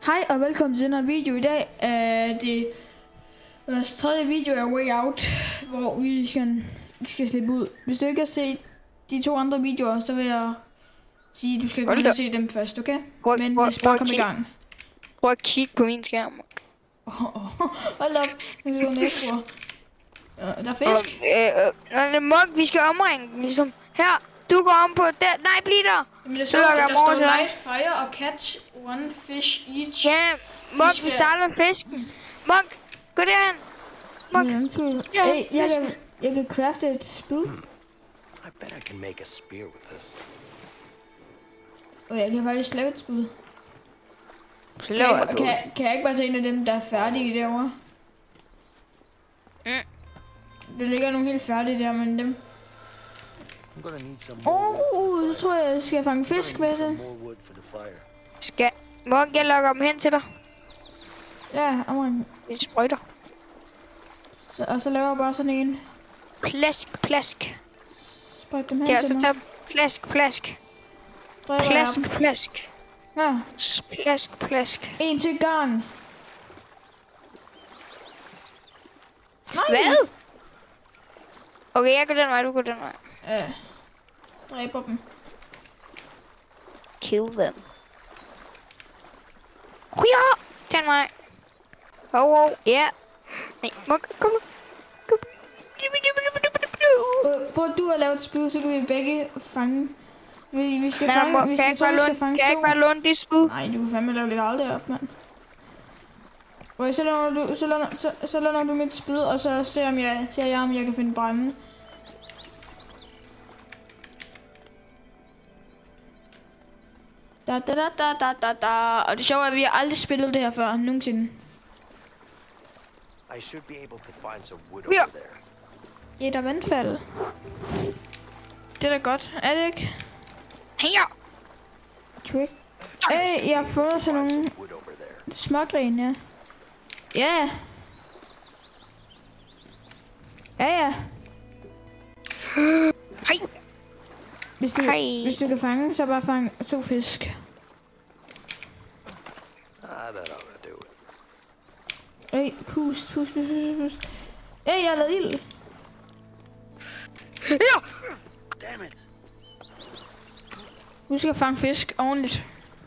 Hej og velkommen til den her video. I dag er det vores tredje video af Way Out, hvor vi skal slippe ud. Hvis du ikke har set de to andre videoer, så vil jeg sige, at du skal gå ind og se dem først, okay? Men lad os bare komme i gang. Prøv at kigge på min skærm. Hold op, nu er det næste ord. Der er fisk. Munk, vi skal omringe dem, ligesom. Her, du går om på der. Nej, bliv der. Jamen, der står light fire og catch one fish each. Ja, Munk, vi starter med fisken. Munk, gå derhen. Munk. Hey, jeg kan crafte et spyd. I bet I can make a spear with this. Og jeg kan faktisk lave et spyd. Kan jeg ikke bare tage en af dem, der er færdige derovre? Der ligger nogle helt færdige der, men dem... så tror jeg skal fange fisk med det. Munk, jeg lukker dem hen til dig. Ja, omring. Det sprøjter. Og så laver jeg bare sådan en. Plask. Sprøjt dem hen til mig. Ja, så tage plask. Plask. Ja. Plask. En til gang. Nej. Hvad? Okay, jeg går den vej, du går den vej. Ja. Dræber dem. Kill them. Ja, den vej. Ja. Nej, kom nu. Prøv du at lave et spyd, så kan vi begge fange. Vi skal fange. Kan jeg ikke bare låne dit spyd? Nej, du kan fandme lave lidt aldrig op, mand. Okay, så låner du mit spyd, og så ser jeg, om jeg kan finde brænde. Da. Og det sjove er, at vi har aldrig spillet det her før, nogensinde. I should be able to find some wood over there. Ja, der er vandfald. Det er da godt, er det ikke? Her. Trick. Hey, jeg har fundet sådan nogle smågren, ja. Ja. Ja. Hej. Hvis du kan fange, så bare fange 2 fisk. That ought to do it. Hey, pust. Hey, jeg har lavet ild. Ja. Damn it. Du skal fange fisk ordentligt.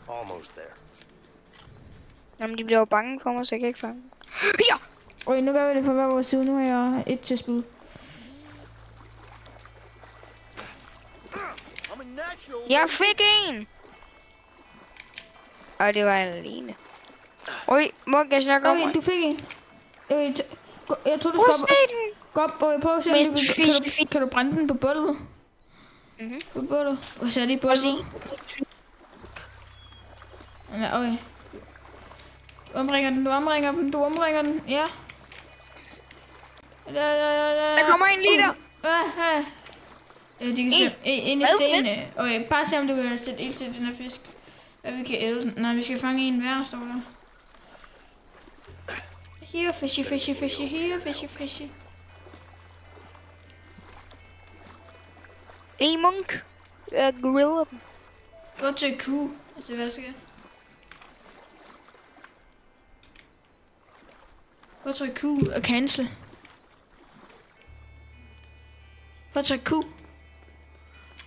Almost there. Jamen, de bliver jo bange for mig, så jeg kan ikke fange. Ja. Okay, nu gør vi det for hver vores side. Nu har jeg et til spyd. Jeg fik en. Og det var alene. Oj, Munk, jeg snakker om. Okay, du fik en. Jeg tror du skal gå op og prøve at se, om kan du brænde den på bålet? På bålet. Og så er det i bålet. Okay. Du omringer den. Ja. Der kommer en lige der. De kan se ind i stenene. Okay, bare se om du kan sætte ild til den her fisk. Hvad vi kan æde den. Nej, vi skal fange en hver, står der. Here fishy. Here fishy. Hey, Munk. Jeg griller den. Gå til Q. Altså, hvad skal jeg? Gå til Q og cancel. Gå til Q.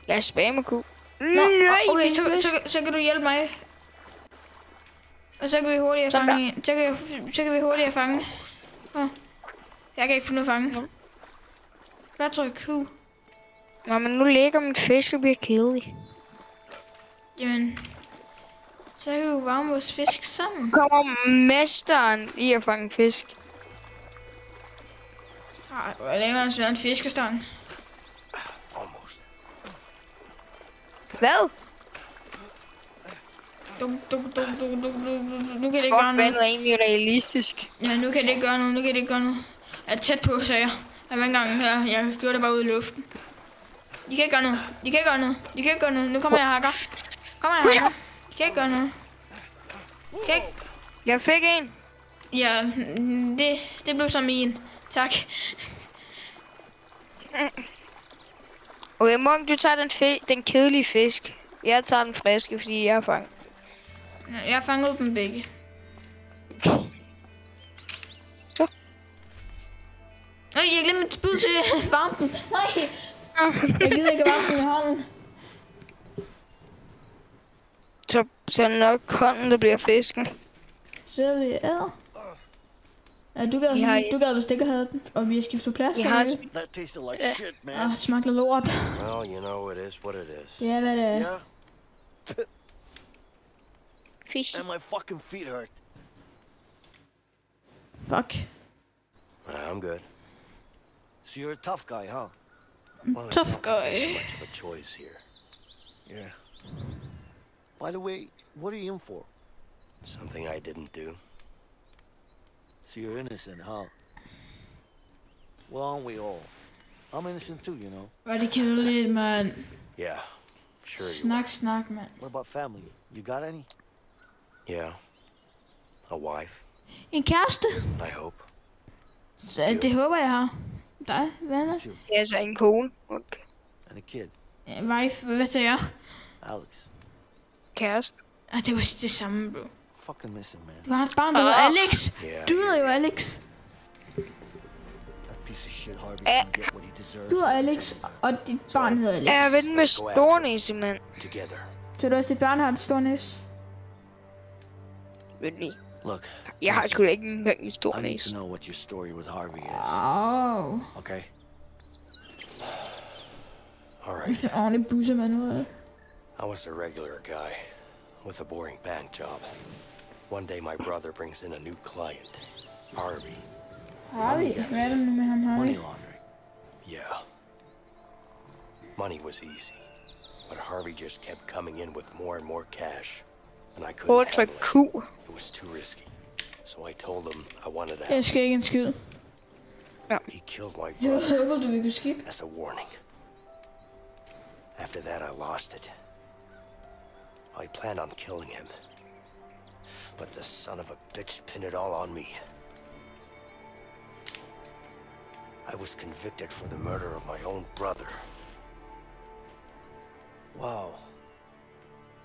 Jeg spammer Q. Nej, okay, så kan du hjælpe mig. Og så kan vi hurtigt fange en. Så kan vi hurtigt fange. Jeg kan ikke finde at fange. Hvad tror jeg Q? Nå, men nu ligger mit fisk og bliver kedelig. Jamen, så kan vi jo varme vores fisk sammen. Kommer mesteren i at fange fisk? Hvor længe har han svært en fiskestang? Almost. Nu Hvad? kan det ikke gøre noget. Vandet er egentlig realistisk. Ja, nu kan det ikke gøre noget. Jeg er tæt på, sagde jeg. Hver gang jeg gjorde det bare ud i luften. De kan ikke gøre noget. Nu kommer jeg hakker. De kan ikke gøre noget. Jeg fik en. Ja, det blev som en. Tak. Okay, Munk, du tager den kedelige fisk. Jeg tager den friske, fordi jeg har fanget. Jeg har fanget dem begge. ud til varmen. Nej. Jeg gider ikke varmen i hånden. Så er det nok hånden, der bliver fisken. Så vi æder. Ja, du gad vist ikke have den, og vi har skiftet plads. Jeg har That tasted like shit, man. Det smagte lort. Well, you know, it is what it is. Det er, hvad det er. Yeah, fisk. and my fucking feet hurt. Fuck. I'm good. So you're a tough guy, huh? Well, Tough it's not guy. much of a choice here. Yeah. By the way, what are you in for? Something I didn't do. So you're innocent, huh? Well, aren't we all? I'm innocent too, you know. Var det kedeligt, mand. Yeah, sure you Snak, mand. What about family? You got any? Yeah. A wife, En kæreste? I hope. Så det håber jeg har. Dig, venner? Not you. Det er altså en kone. Okay. And a kid, Ja, wife, hvad sagde jeg? Alex. Kæreste. Ah, det var det samme, bro. Fucking missing, man. Du har et barn, der hedder Alex. Yeah. Du hedder jo Alex. That piece of shit Harvey's Eh. gonna get what he deserves. Du hedder Alex, og dit barn hedder Alex. Jeg er ven med stornæse, mand. Together. Så du også, dit barn har et stort næs? Venlig. Look, Jeg har listen, sgu da ikke engang en I need stornæse. to know what your story with Harvey is, Åh. okay? All right. Det er ordentligt busse, mand. I was a regular guy with a boring bank job. One day, my brother brings in a new client, Harvey. Harvey? Hvad er det nu med ham, Money Harvey? laundering. Yeah. Money was easy, but Harvey just kept coming in with more and more cash, and I Prøv couldn't at handle trykke it. Q. It was too risky. So I told him I wanted Jeg out. skal ikke en skid. He killed my Jeg brother håber, du vil kunne skip. as a warning. After that, I lost it. I planned on killing him, but the son of a bitch pinned it all on me. I was convicted for the murder of my own brother. Wow.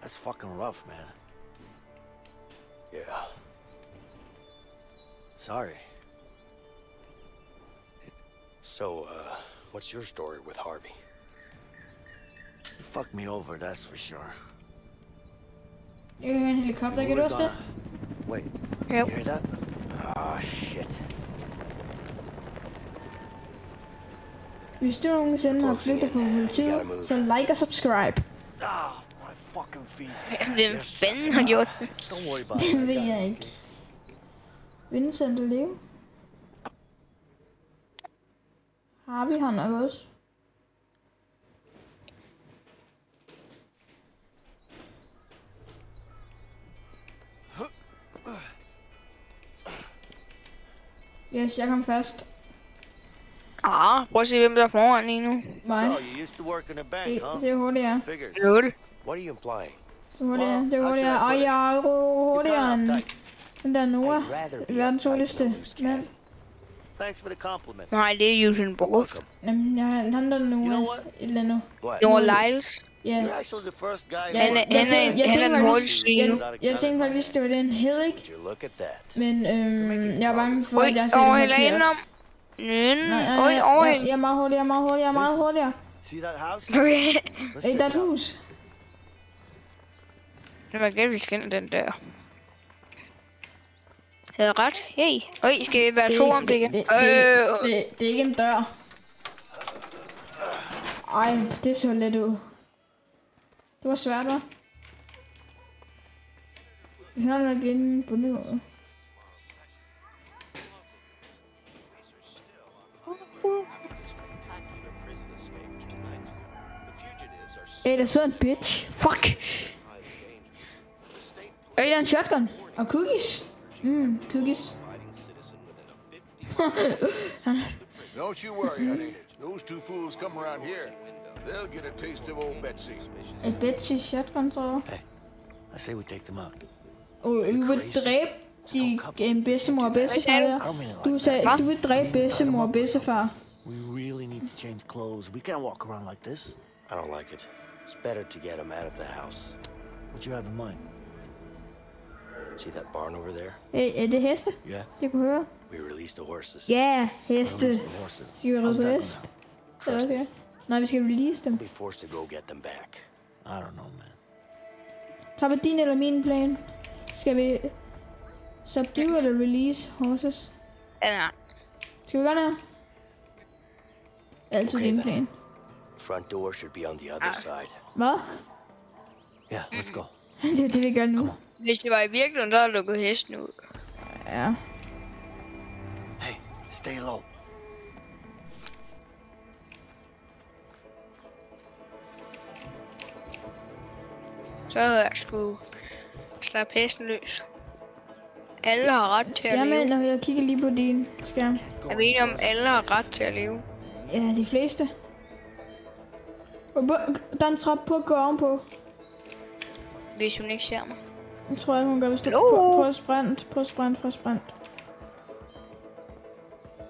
That's fucking rough, man. Yeah. Sorry. So, what's your story with Harvey? You fucked me over, that's for sure. Jeg kan høre en helikopter, We kan du were også det? gonna- Wait, Jo. you hear that? Ah, shit. Hvis du nogensinde har flygtet fra politiet, så like og subscribe. Ah, my fucking feet. Hvem fanden har gjort det? Don't worry about Det it. ved jeg ikke. Vincent og Leo. Harvey har nok også. Yes, jeg kom først. Prøv at se, hvem der er foran lige nu. Mig. So, you used to work in a bank, huh? Det er hurtigere. Figures. 0. What are you implying? Det er hurtigere. Det er hurtigere. Og jeg er hurtigere end den der Noah. I'd rather be Verdens uptight hurtigste than a loose mand. Thanks for the compliment. Nej, det er Usain Bolt. Jamen, jeg har han der Noah. know what? Et eller andet. What? Det var Lyles. Ja. You're actually the first guy Ja, Han er- jeg han er- tænkte- jeg han er tænkte den faktisk- hurtigste jeg tænkte faktisk, det var den hed, ikke? Would you look at that? Men jeg er bange for, Ui, at jeg ser over det eller forkert. indenom. Ui, Jeg overhæng. er meget hurtigere, meget hurtigere, meget hurtigere. See that house? Okay. Let's Hey, der er et down. hus. Det var galt, vi skal ind den der. Havde ret. Hey. Øj, skal vi være to om det igen? Det er ikke en dør. Ej, det så let ud. Det var svært, hva'? Det er sådan, at det er en bundet. Hey, der sidder en bitch. Fuck! Hey, der er en shotgun. Og cookies. Cookies. Don't you worry, honey. Those two fools come around here, they'll get a taste of old Betsy. Et Betsy shotgun, tror jeg. I say we take them out. Og vi vil dræbe de bedstemor og bedstefar sagde du? der. Du sagde, du vil dræbe bedstemor og bedstefar. We really need to change clothes. We can't walk around like this. I don't like it. It's better to get him out of the house. What you have in mind? See that barn over there? Hey, er det heste? Yeah. Jeg kunne høre. We release the horses. Ja, heste. Release the horses. Skal vi How's ride på that hest? gonna Eller hvad? Nej, vi skal release dem. Be forced to go get them back. I don't know, man. Så var din eller min plan. Skal vi subdue eller release horses? Ja, Skal vi gøre det her? Altid Okay, din then. plan. Front door should be on the other side. Hvad? Yeah, let's go. Det er det, vi gør nu. hvis det var i virkeligheden, så havde lukket hesten ud. Ja. Hey, stay low. Så havde jeg skulle slappe hesten løs. Alle har ret til at leve. Jamen, når jeg kigger lige på din skærm. Jeg ved ikke, om alle har ret til at leve. Ja, de fleste. Der er en trap på at gå ovenpå. Hvis hun ikke ser mig. Jeg tror jeg, hun gør, hvis du Hallo? på sprint. På sprint.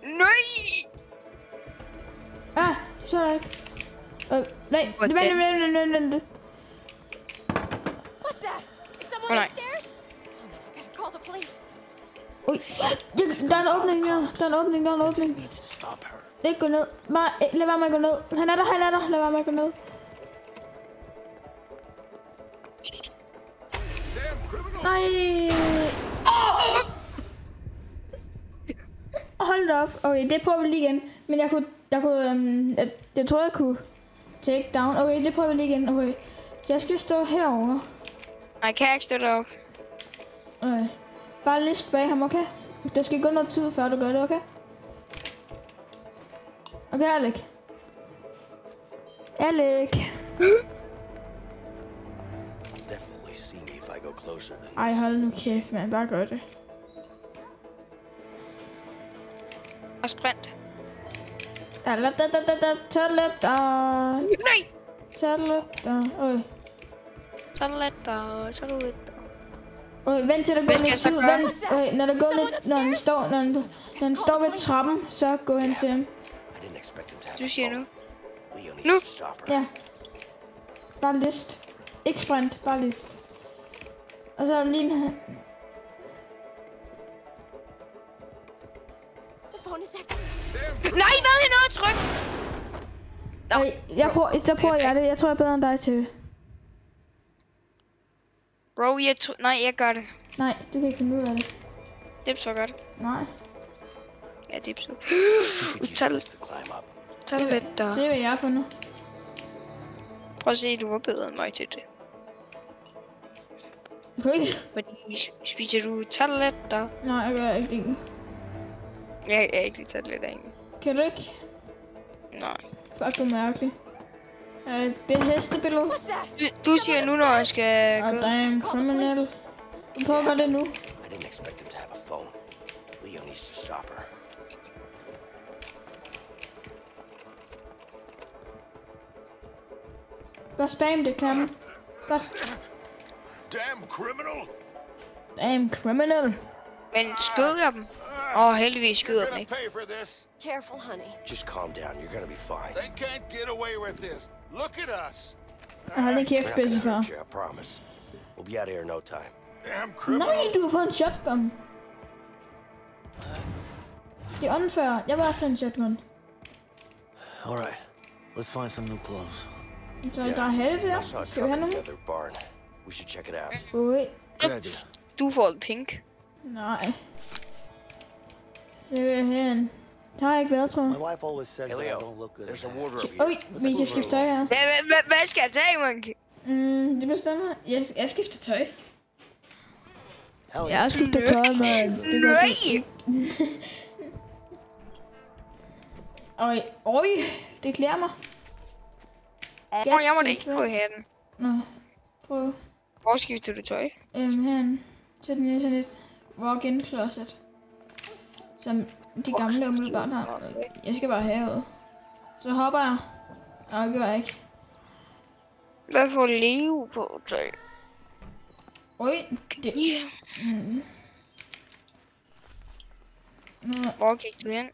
Nej! Ah, det så jeg ikke. Nej, Hvordan? vent. What's that? Is someone Oh, no. upstairs? Oh no, I gotta call the police. Ui, der er en åbning her. Der er en åbning. Needs to stop her. Ikke gå ned. Bare, lad være med at gå ned. Han er der. Lad være med at gå ned. Nej. Hold da op. Okay, det prøver vi lige igen. Men jeg tror jeg kunne take down. Okay, det prøver vi lige igen. Okay. Jeg skal stå herovre. Jeg kan ikke stå derop. Okay. Bare list bag ham, okay? Der skal gå noget tid, før du gør det, okay? Okay, Alec. Definitely see me if I go closer than Ej, this. hold nu kæft, mand. Bare gør det. Og sprint. Tag det lidt. Nej! Tag det lidt. Okay. Så er det let, og så er det let. Okay, vent til der går Hvad skal lidt jeg så tid. gøre? Okay, når der går lidt, når han står ved trappen, så gå hen til ham. I didn't expect him to have Du a siger phone. nu. Leo Nu. needs to stop her. Ja. Bare list. Ikke sprint, bare list. Og så lige her. The phone is active. Nej, hvad er noget tryk? Okay, så prøver jeg det. Jeg tror, jeg er bedre end dig til. Bro, nej, jeg gør det. Nej, du kan ikke finde ud af det. Dipso gør det. Nej. Ja, Dipso. You could use Tag this to climb up. Så lidt, og... Se, hvad jeg er for nu. Prøv at se, du var bedre end mig til det. Okay. Fordi spiser du tartelet, og... Nej, jeg gør ikke det. Jeg er ikke lige tartelet egentlig. Kan du ikke? Nej. Fuck, du er mærkelig. Hestebillede. What's that? Du siger nu, når jeg skal Oh, gå. damn, criminal. Du prøver at gøre det nu. I didn't expect him to have a phone. Leo needs to stop her. Bare spam det, Cam. Bare... Damn criminal! Damn, criminal. Men skød jeg dem? Heldigvis You're skyder den gonna ikke. pay for this. Careful, honey. Just calm down. You're gonna be fine. They can't get away with this. Look at us. Hold lige We're kæft, not gonna pissefar. hurt you, I promise. We'll be out of here in no time. Damn criminal. Nej, du har fået en shotgun. Det er unfair. Jeg vil også have en shotgun. All right, let's find some new clothes. Så der er hatte der. I saw a Skal vi truck have in nogen? the other barn. We should check it out. Okay. Good idea. Du får et pink. Nej. Det vil jeg have en. Der har jeg ikke været, tror My jeg. wife always says Hey that I Leo, don't look good. there's a in that. wardrobe here. Oj, vi skal skifte tøj her. Hvad skal jeg tage, man? Det bestemmer. Jeg skifter tøj. Hell Jeg yeah. har skiftet tøj, men det går Nej! Oj, det klæder mig. Jeg må da ikke på hatten. Nå, prøv. Hvor skifter du tøj? Herhen. Sæt den i sådan et walk-in closet. Som de gamle umiddelbart har. Jeg skal bare herud. Så hopper jeg. Nej, det gør jeg ikke. Hvad får Leo på tøj? Oj, det... Ja. Nå, Hvor gik du hen?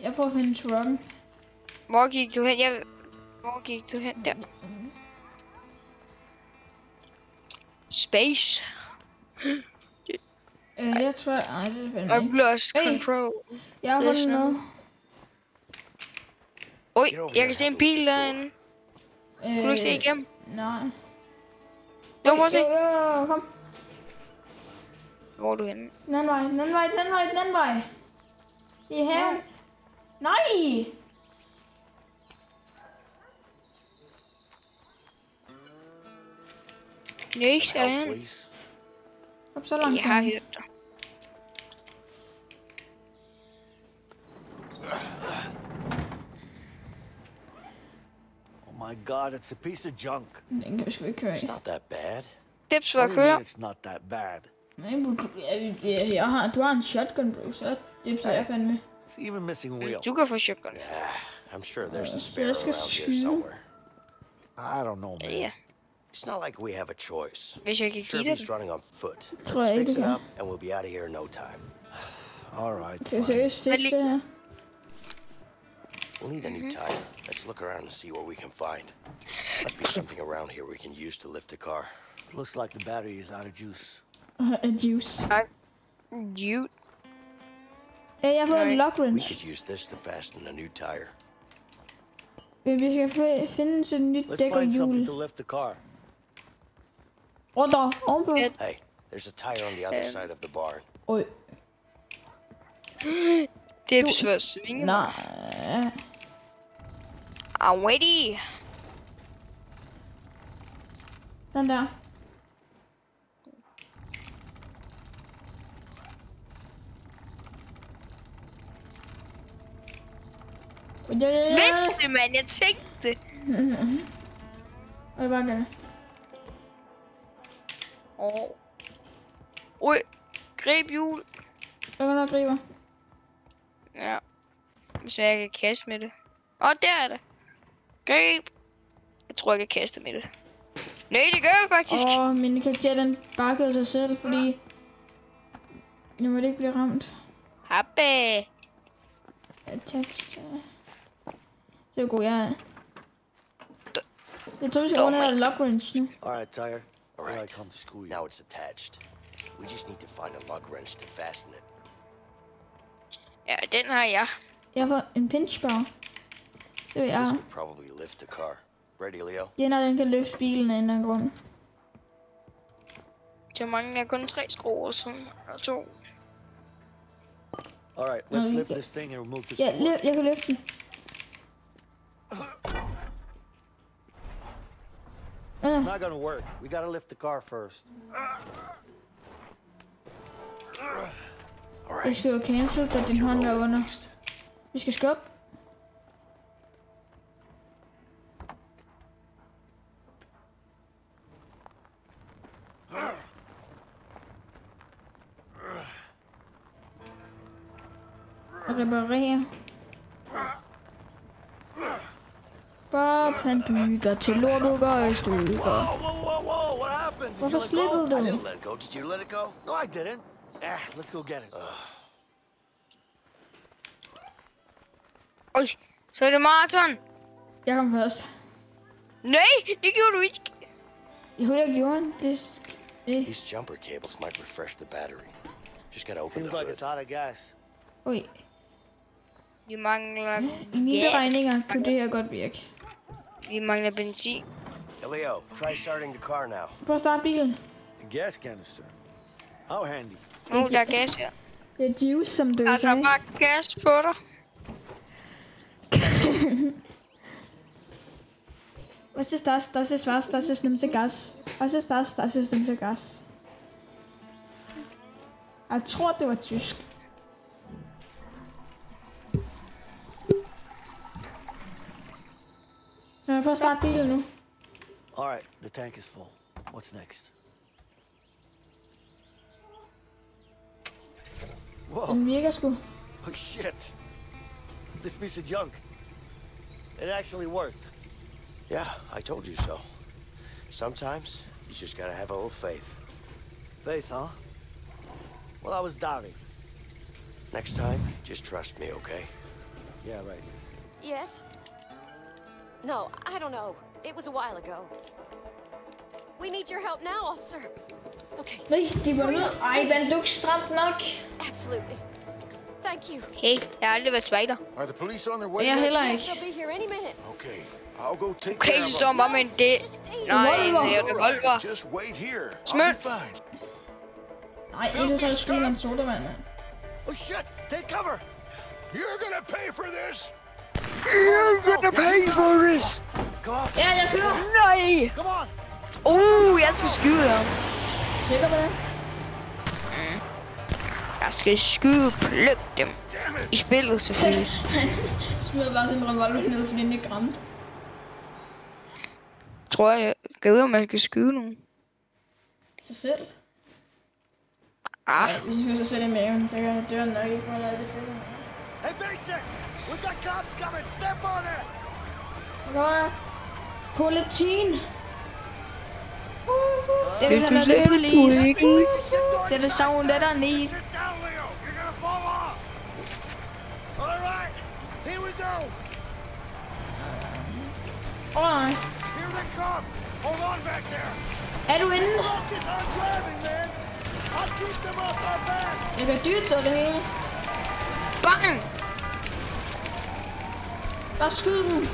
jeg prøver at finde trucken. Hvor gik du hen? Hvor gik du hen? Der. Der. Space. jeg tror... Nej, det er fandme Og ikke. plus Hey. control. Jeg har fundet sådan. noget. Oj, jeg kan se en bil derinde. Kunne du ikke se igennem? Nej. Jo, prøv at se. Jo, kom. Hvor er du henne? Den anden vej, den anden vej, den anden vej, den anden vej. I haven. Nej! Nej, Some skal help, han. please. Kom så Jeg har langsomt. hørt dig. Oh my god, it's a piece of junk. Den kan vi sgu ikke køre It's i. not that bad. Dips What var do you mean køre. it's not that bad? Nej, du har en shotgun, bro, så det er jeg fandme. It's even missing a wheel. Du kan få shotgun. Yeah, I'm sure there's a så spare jeg skal around here skyde. somewhere. I don't know, man. Ja, It's not like we have a choice. hvis jeg kan Sure, give dig he's den. running on foot. Tror jeg Let's ikke, fix it det up, and we'll be out of here in no time. All right. Skal jeg fine. seriøst fikse det her? We'll need a new tire. Let's look around and see what we can find. Must be something around here we can use to lift the car. Looks like the battery is out of juice. Juice. Youth. Jeg har fået en lock We wrench. could use this to fasten a new tire. Vi skal finde sådan et nyt Let's dæk og find something hjul. to lift the car. Der, ovenpå. Ja. Hey, there's a tire on the other side of the barn. Oj, Dips var svinge. nej. I'm ready. Den der. Ja. Vidste man, jeg tænkte. Og jeg bare gør det. Oj, greb hjul. Jeg går nok griber. Ja. Hvis jeg kan kaste med det. Der er det. Greb. Jeg tror, jeg kan kaste med det. Nej, det gør jeg faktisk. Min karakter den bakkede sig selv, fordi nu må det ikke blive ramt. Happe. Attached. Så god jeg er. Jeg tror, vi skal under lock wrench nu. All right, tire. Here I Alright. come to school you. Now it's attached. We just need to find a lug wrench to fasten it. Ja, den har jeg. Jeg får en pinch bar. Det vil jeg. This could probably lift the car. Ready, Leo? Det er, når den kan løfte bilen af en eller anden grund. Der mangler kun 3 skruer, så og 2. All right, let's lift this thing and remove the Ja, support. jeg kan løfte den. It's not gonna work. We gotta lift the car first. Alright. Jeg skal jo cancel, da din hånd er under. Vi skal skubbe. Reparere. Bob, han bygger til lortet går i stykker. Whoa, what happened? Did Hvorfor you let go? slippede I du? didn't let it go. Did you let it go? No, I didn't. Let's go get it. Oj, så er det maraton. Jeg kom først. Nej, det gjorde du ikke. Jeg gjorde det. These jumper cables might refresh the battery. Just gotta open Seems the like it's hood. out of gas. Oj, Vi mangler i mine gas. beregninger kunne det her godt virke. Vi mangler benzin. Hey, Leo, try starting the car now. Prøv at starte bilen. A gas canister. How handy. Der er gas her. Det er juice, som du Altså sagde. bare gas på dig. Was ist das? Das ist was? Das ist nämlich Gas. Was ist das? Das ist nämlich Gas. Jeg tror, det var tysk. Jeg får starte bilen nu. All right, the tank is full. What's next? Whoa, Den virker sgu. oh shit. This piece of junk. It actually worked. Yeah, I told you so. Sometimes you just gotta have a little faith. Faith, huh? Well, I was doubting. Next time, just trust me, okay? Yeah, right. Yes? No, I don't know. It was a while ago. We need your help now, officer. Okay, Nej, de var nødt. Ej, men du er ikke stramt nok. absolutely. Thank you. Hey, jeg har aldrig været spider. Are the police on their way Jeg yet? heller Yes, ikke. they'll be here any minute. Okay, I'll go take Okay, care så of står them. bare med en det. Just stay. Nej, en Revolver. revolver. Just wait here. I'll Smøl. be fine. Nej, jeg tager skyde en sodavand, mand. Oh shit! Take cover! You're gonna pay for this! You're gonna pay for this. Come on! Ja, jeg kører. Nej. Come on! Jeg skal skyde ham. Sikker på det? Jeg skal skyde pløk dem. I spillet selvfølgelig. Han smider bare sin revolver ned, fordi den ikke ramte. Tror jeg ved, om man skal skyde nogen. Sig selv. Ah, Ja, hvis vi så sætte i maven, så kan døren nok ikke få lavet det fedt. Hey, basic! We've got cops coming! Step on it! Nå, politin. Det Hvis er du sådan ser noget police. det, Det er det sound, det der need. Sit down, Leo! You're gonna fall off! All right! Here we go! Nej. Here they come! Hold on back there! Er du inde? Focus on driving, man! I'll keep them off our backs! Jeg kan dyrt og det hele. bang! Bare skyd dem.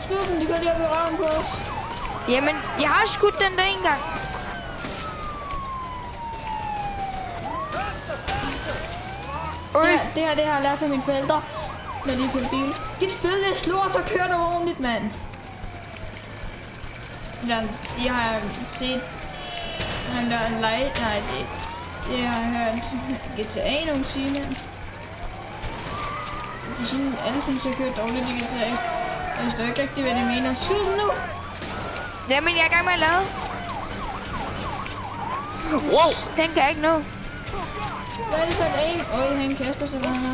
Skyd dem, de går lige op i røven på os. Jamen, jeg har skudt den der en gang. Det her har jeg lært af mine forældre, når de kører bil. Dit fede slort, så kører du ordentligt, mand. Ja, de har jeg set. Han der er light. Nej, det har jeg hørt GTA nogle sige, mand. De siger, alle synes, jeg kører dårligt i GTA. Jeg forstår ikke rigtig, hvad de mener. Skyd dem nu! Jamen, jeg er i gang med at lade. Wow, den kan jeg ikke nå. Hvad er det for et aim? Øj, han kaster sig bare her.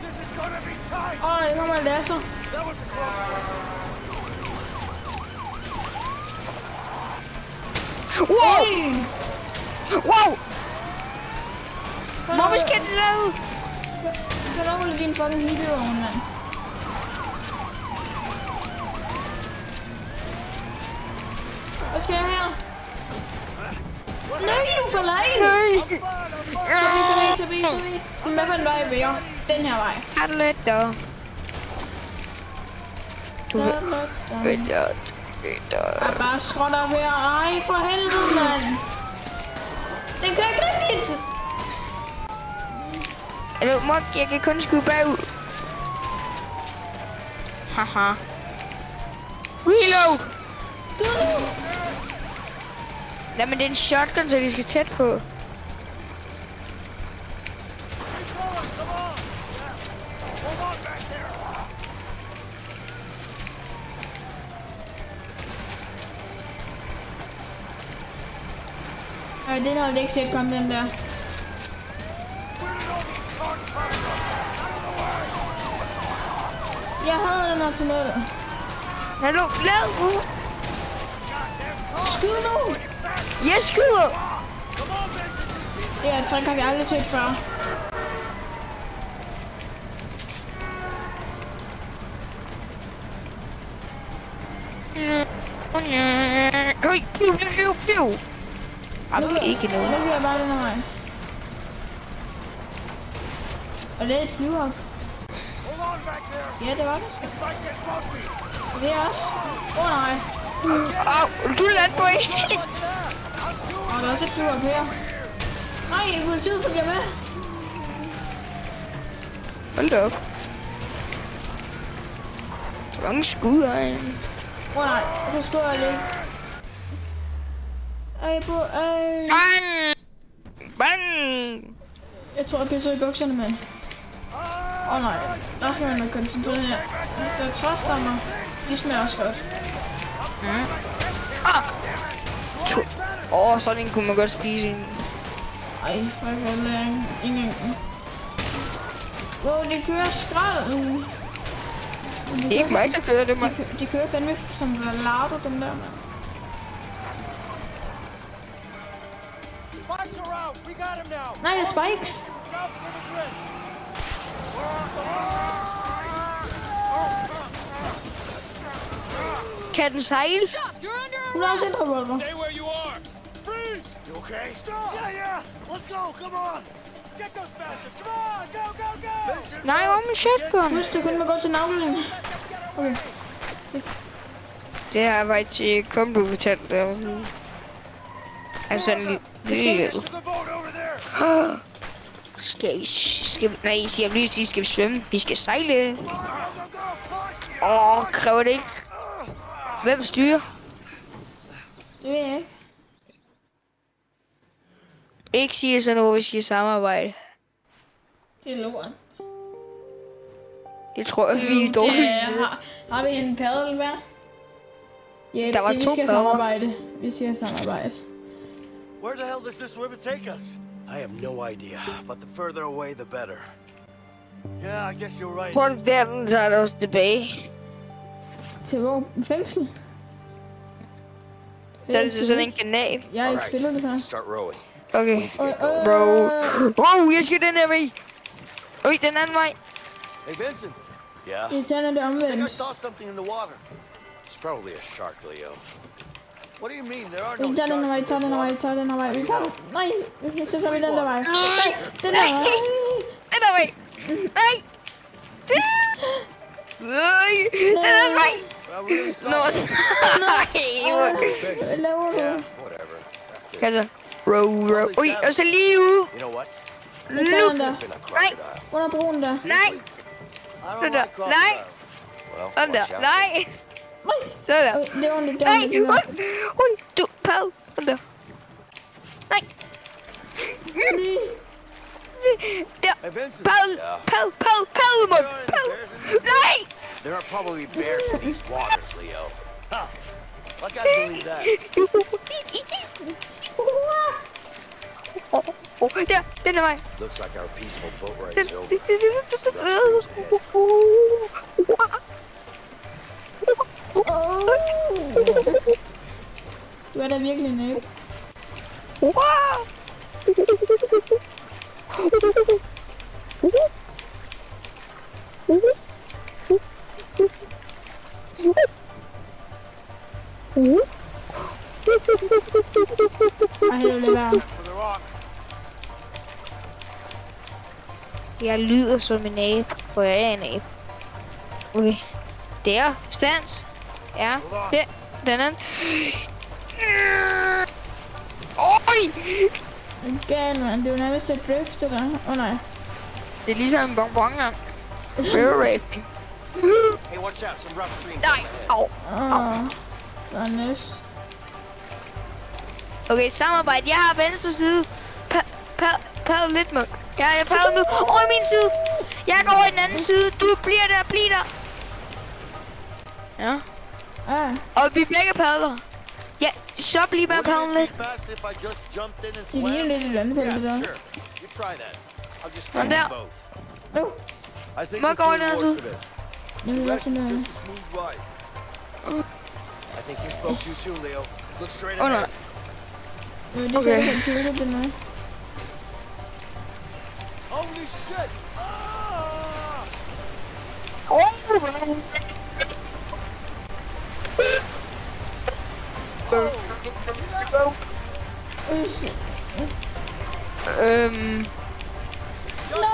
This is gonna be tight! Det kommer en laser. That was a close one. Wow, Øj! wow. Hvor skal den lade? Kan du holde din fucking hippie-vogn, mand? Hvad skal jeg her? Nej, du er for lejlig! Nej. Forbi. Hvad for en vej vil jeg? Den her vej. Tag det lidt, da. Du ved, jeg Jeg bare skråt op her. Ej, for helvede, mand. Den kører ikke rigtigt. Eller Mok, jeg kan kun skyde bagud. Haha. Reload! Gud. Nej, men det er en shotgun, så de skal tæt på. Ej, den havde ikke set komme, den der. Jeg havde den her til noget. Hallo, lad nu! Skyd nu! Jeg skyder! Det her trick har vi aldrig set før. Høj, piu. Jamen, ikke noget. Nu bliver jeg bare den her vej. Og det er et flyvehop. Ja, det var det. Det er også. Nej. Du landte på en. Og der er også et flyvehop her. Nej, politiet følger med. Hold da op. Hvor mange skud er en? Nej, jeg skal jeg lige. Bang! Bang! Jeg tror, jeg pisser i bukserne, mand. Nej, der skal man nok koncentrere her. Der er træstammer. De smager også godt. Sådan en kunne man godt spise en. Ej, for jeg kan ikke engang. Wow, de kører skrald. Det er ikke mig, der kører det, mand. De kører fandme som larder, dem der, mand. Spikes are out! We got him now! Nej, det er Spikes. South of the bridge! Kan den sejle? Hun har også en revolver. Stay where you are. Freeze! You okay? Stop! Yeah. Let's go. Come on. Get those bastards! Come on! Go, go, go! Nej, hvor er min shotgun? Husk, du kun må gå til navlen. Okay. Det har jeg faktisk ikke kun blevet fortalt. Altså en lille... The boat over there. Nej, I siger lige sige, skal vi svømme? Vi skal sejle. Go. Kræver det ikke? Hvem styrer? Det ved jeg ikke. Ikke sige sådan noget, hvis I samarbejde. Det er lort. Jeg tror, vi er dårlige. Har vi en paddel hver? Ja, Der var vi to skal padder. samarbejde. Vi skal samarbejde. Where the hell does this river take us? I have no idea, but the further away, the better. Yeah, I guess you're right. Hvor der den tager det os tilbage. Til hvor? Fængsel? Så er det til sådan en kanal. Jeg har ikke spillet det før. Start rowing. Okay. Bro. Jeg skal den her vej. Ui, den anden vej. Hey, Vincent. Yeah? I tænder det I think I omvendt. saw something in the water. It's probably a shark, Leo. What do you mean? There are Vi no tager den her vej, sharks tager in den the her vej, water. tager den her vej. Vi tager den. Nej, så tager vi den der vej. Nej, den der vej. Den der vej. Nej. Nej. Den anden vej. I really saw Nå. it. Hvad laver du? Yeah, whatever. That fits. Altså. Row. Ui, og så lige ud. You know what? Jeg tager den der. Been a crocodile. Under broen der. Nej. I don't Den der. like Nej. crocodiles. Well, Den der. watch out. Nej. Nej. Den der. Okay, det er ordentligt, det er Nej. ordentligt. Ui, du. Pad. Den der. Nej. Der. Hey, Vincent. Pad. Mund. Pad. Nej. There are probably bears in these waters, Leo. I gotta believe that. Der. Den er vej. Looks like our peaceful boat ride Den. is over. Du er da virkelig en abe. Ej, det vil være. For the rock. Jeg lyder som en abe, for jeg er en abe. Okay. Der. Stands. Ja. Der. Den anden. Oj! Gal, mand. Det er jo nærmest et drift, det der. Nej. Det er ligesom en bonbon her. River raping. Hey, watch out! Some rough streams. Nej. Au. Der er næs. Okay, samarbejde. Jeg har venstre side. Pad lidt, mand. Jeg padder nu. Over i min side. Jeg går over i den anden side. Du bliver der. Bliv der. Ja. Og vi begge padler. Ja, så bliver man padlen lidt. Fast if I just jumped in and Det swam. ligner lidt et vandfald, det der. Yeah, sure. You try that. I'll just stay Run in the down. boat. Nu. I think Må we've gå over seen den worse side. of it. Jamen, The hvad rest for is noget? just a smooth ride. I think you spoke too soon, Leo. Look straight Åh, ahead. nej. Det Okay. er helt tidligt, det noget. Holy shit!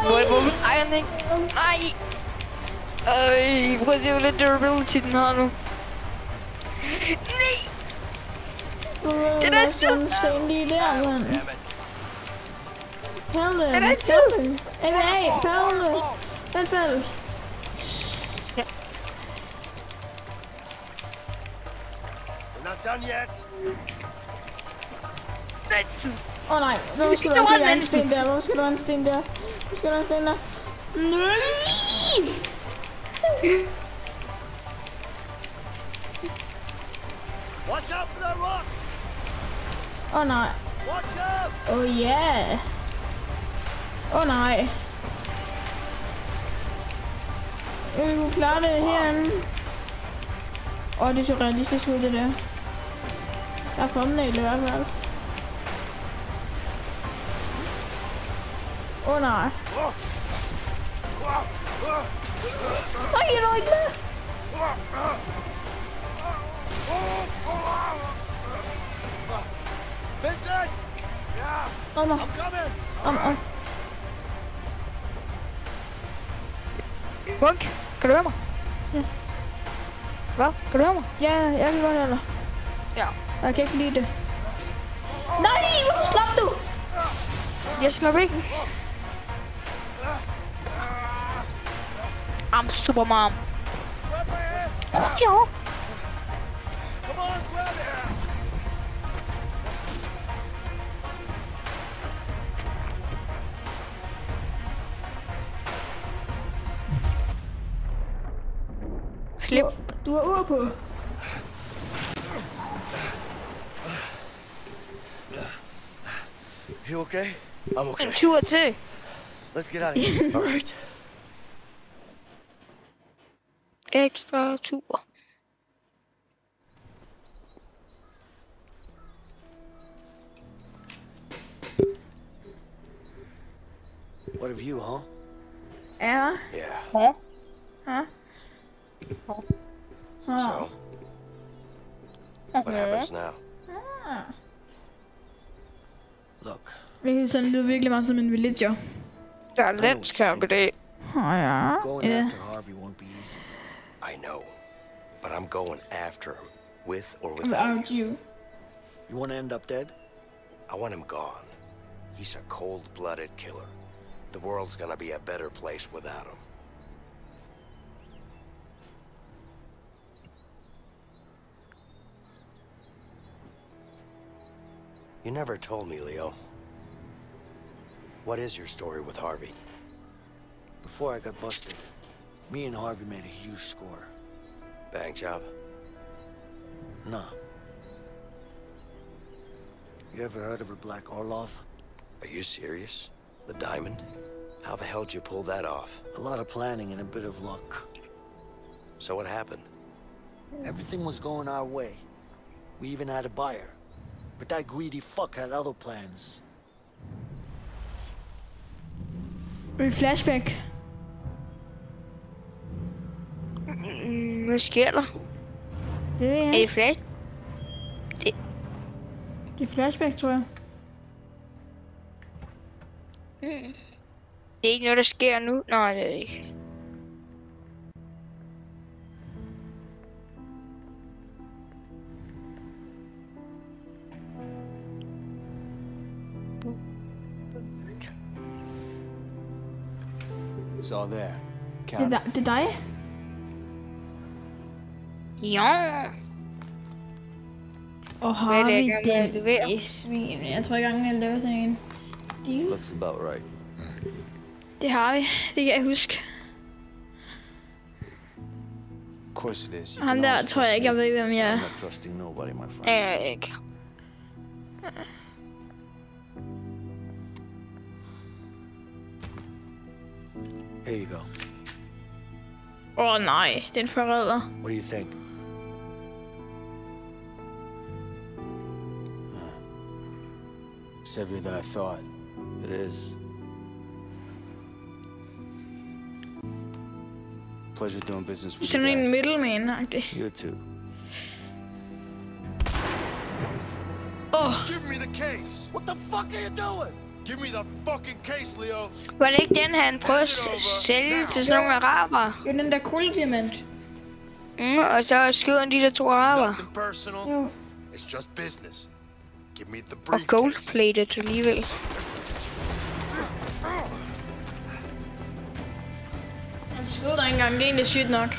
Hvorfor ejer den ikke? Nej! Prøv at se, hvor lidt durability den har nu. Nej! Den er sød! Sten lige der, mand. Damn it. Padle. Den er sød! MMA, padle. Vandfald. We're not done yet. Åh nej, hvorfor skal der være en sten der? Hvorfor skal der være en sten der? Hvorfor skal der være en sten der? Watch out for that rock! Åh nej. Watch out! Oh yeah. Åh nej. Vi kunne klare det herinde. Det så realistisk ud, det der. Der er thumbnail i hvert fald. Nej. Nej, jeg når ikke med. Vincent! Yeah, Red mig. I'm coming! Om. Bunk, kan du høre mig? Ja. Hvad? Kan du høre mig? Ja, jeg kan godt høre dig. Ja. Jeg kan ikke lide det. Nej, hvorfor slap du? Jeg slår ikke. I'm Superman. Grab my hand! Jo. Come on, grab it! Slip. Du har ur på. You okay? I'm okay. En tur til. Let's get out of here. All right. Ekstra tur. What of you, huh? Ja. Yeah. Ja. So, what happens now? Look, Det sådan lyder virkelig meget som en villager. Der er landskamp i dag. Ja. going Ja. after Harvey won't be easy. I know, but I'm going after him, with or without Without you. you. You want to end up dead? I want him gone. He's a cold-blooded killer. The world's gonna be a better place without him. You never told me, Leo. What is your story with Harvey? Before I got busted, me and Harvey made a huge score. Bank job? Nah. You ever heard of a Black Orlov? Are you serious? The diamond? How the hell did you pull that off? A lot of planning and a bit of luck. So what happened? Everything was going our way. We even had a buyer. But that greedy fuck had other plans. Flashback. Hvad sker der? Det ved jeg Er ikke. det flash? Det er flashback, tror jeg. Det er ikke noget, der sker nu. Nej, det er det ikke. It's all there. Det er, Count. det er dig. Ja. Og Hvad er det, jeg Harvey, gerne vil den levere? er svin. Jeg tror ikke engang, jeg laver sådan en deal. Looks about right. Det har vi. Det kan jeg huske. Of course it is. You Ham can der always tror jeg trust ikke, jeg me. ved, hvem jeg er. I'm not trusting nobody, my friend. Jeg ikke. Here you go. Nej, den forræder. What do you think? It's heavier than I thought. It is. Pleasure doing business with you Sådan en guys. middleman-agtig. You too. Give me the case! What the fuck are you doing? Give me the fucking case, Leo! Var det ikke den, han prøvede at sælge til sådan nogle araber? Jo, den der kuldediamant. Og så skyder han de der to araber. Nothing personal. Jo. It's just business. Give me the Og briefcase. goldplated alligevel. Han skød dig engang, det er egentlig sygt nok.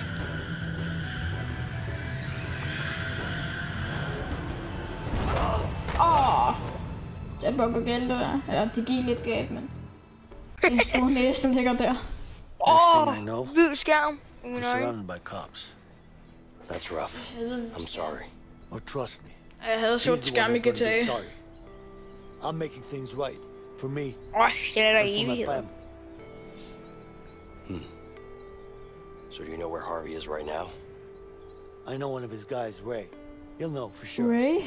Det er bare galt det der. Eller det gik lidt galt, men... Den store næsen ligger der. Next thing I know, Hvid skærm. I mine we're øjne. surrounded by cops. That's rough. I'm sorry. Oh, trust me. Jeg havde He's sort the skærm one i who's gonna be GTA. sorry. I'm making things right. For me Den er der and for my evigheder. family. So do you know where Harvey is right now? I know one of his guys, Ray. He'll know for sure. Ray?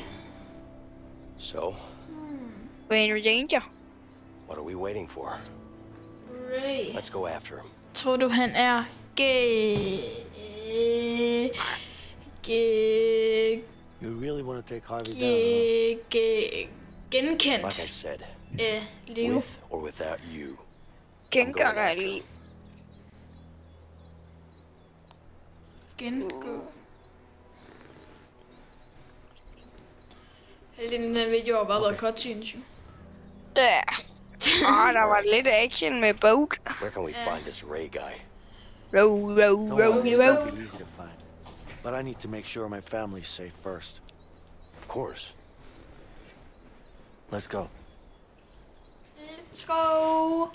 So, Wayne Ranger. what are we waiting for? Ray. Let's go after him. Tror du, han er gay? You really want to take Harvey down, huh? Gay. genkendt Like I said, Leo. with or without you. Genganger er lige. Gengå. Halvdelen af den her video har bare været cutscenes, jo. Ja. Der var lidt action med boat. Where can we find this Ray guy? Row, row, Don't row, worry, it's row. gonna be easy to find. But I need to make sure my family's safe first. Of course. Let's go. Let's go.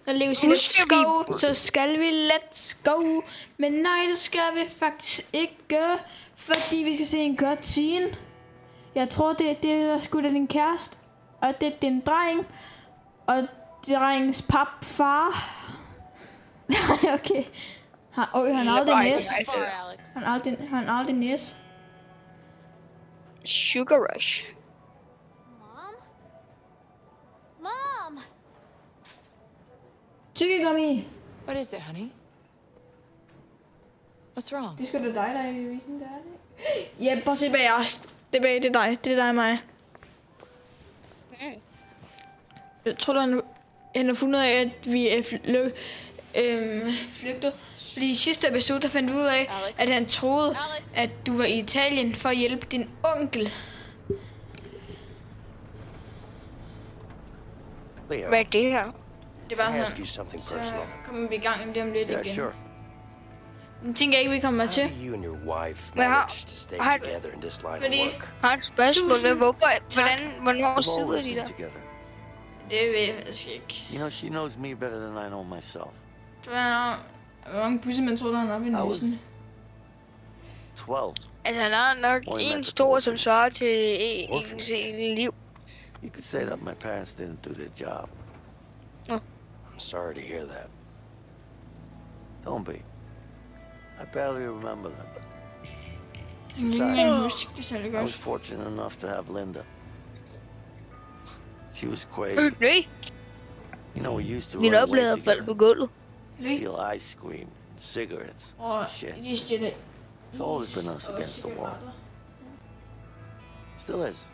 Når Leo siger let's go, så skal vi let's go. Men nej, det skal vi faktisk ikke, fordi vi skal se en cutscene. Jeg tror, det er sgu da din kæreste, og det er din dreng, og drengens papfar. Nej, okay. Han har aldrig næs. Han har aldrig næs. Sugar Rush. Mom! Tyggegummi. What is it, honey? What's wrong? Det er sgu da dig, der er i visen, der er det. Ja, prøv at se bag os. Det er dig. Det er dig og mig. Jeg tror, han har fundet ud af, at vi er flygtet. Fordi i sidste episode, der fandt vi ud af, at han troede, at du var i Italien for at hjælpe din onkel. Leo, Hvad er det her? Det var can I ask sådan. you something Så personal? kommer vi i gang lige om lidt Yeah, igen. sure. Den tænker jeg ikke, vi kommer How til. do you and your wife Men manage to stay har- together in this line of Fordi- work? Har et spørgsmål. Hvornår We've sidder always de been der? together. Det ved jeg faktisk ikke. You know, she knows me better than I know myself. Tror jeg, hvor mange pussemænd tror du, han har oppe i I was næsen? 12. Altså, han har nok Hvor er en man stor, på som svarer til ens liv. You could say that my parents didn't do their job. I'm sorry to hear that. Don't be. I barely remember them. Jeg kan ikke engang huske det særlig I was godt. fortunate enough to have Linda. She was crazy. Nej, You know, we used to min run oplevede away at falde på together, gulvet. steal ice cream, cigarettes, Og shit. de stjæler It's always been us against the world. Still is.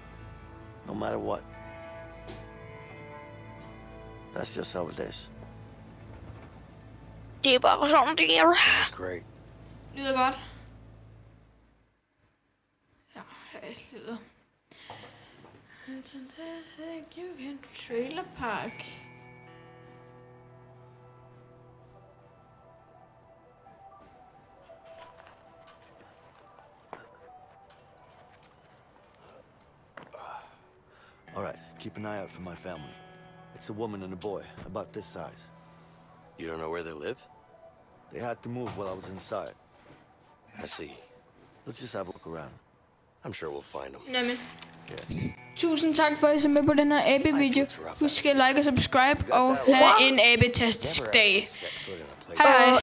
No matter what. That's just how it is. Det er bare sådan, det er. That's great. Lyder godt. Ja, jeg lyder. You can trailer park. All right, keep an eye out for my family. It's a woman and a boy, about this size. You don't know where they live? They had to move while I was inside. I see. Let's just have a look around. I'm sure we'll find them. Jamen, Yeah. tusind tak for at I så med på den her abe-video. Husk at like og subscribe og have en abetastisk dag. Set foot in a place Hej hej.